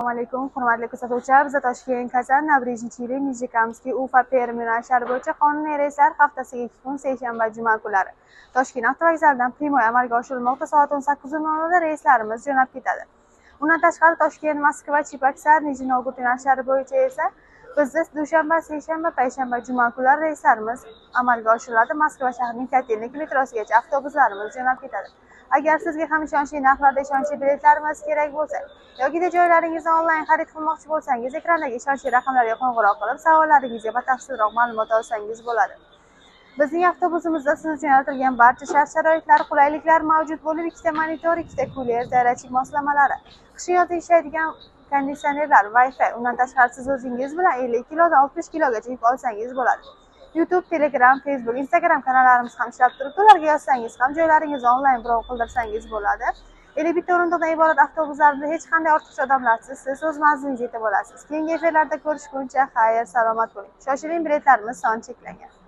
Assalomu alaykum, hurmatli kuzatuvchilar. Biz Toshkent, Kazan, Nabrizhniy Chili, Nijnekamskiy, Ufa, Perm yo'nalishlari bo'yicha qonuniy reyslar haftasiga 2 kun seshanba, juma kunlari Toshkent avtovokzalidan Primoy amalga oshirilmoqda. Soat 18:00 da reyslarimiz jo'nab ketadi. Undan tashqari Toshkent, Moskva, Chibaksa, Nijniy Novgorod yo'nalishlari bo'yicha esa bizda dushanba, seshanba, payshanba, juma kunlari reyslarimiz amalga oshiriladi. Moskva shahrining Kotelnik metrosigacha avtobuslarimiz jo'nab ketadi. Agar sizga ham ishonchli narxlarda ishonchli biletlarimiz kerak bo'lsa yoki joylaringizni onlayn xarid qilmoqchi bo'lsangiz, ekrandagi ishonchli raqamlarga qo'ng'iroq qilib, savollaringizga batafsilroq ma'lumot olsangiz bo'ladi. Bizning avtobusimizda siz uchun yaratilgan barcha shart-sharoitlar, qulayliklar mavjud bo'lib, 2 ta monitor, 2 ta kuler, zaryadchik moslamalari, qishki yozda ishlaydigan konditsionerlar, Wi-Fi. Undan tashqari siz o'zingiz bilan 50 kilodan 60 kilogacha yuk olsangiz bo'ladi. YouTube, Telegram, Facebook, Instagram kanallarimiz ham ishlab turibdi. Ularga yozsangiz ham joylaringizni onlayn birov qildirsangiz bo'ladi. 51 o'rindiqdan iborat avtobuslarda hech qanday ortiqcha odamlarsiz, siz o'z manzilingizga yetib olasiz. Keyingi efirlarda ko'rishguncha xayr, salomat bo'ling. Shoshiling, biletlarimiz soni cheklangan.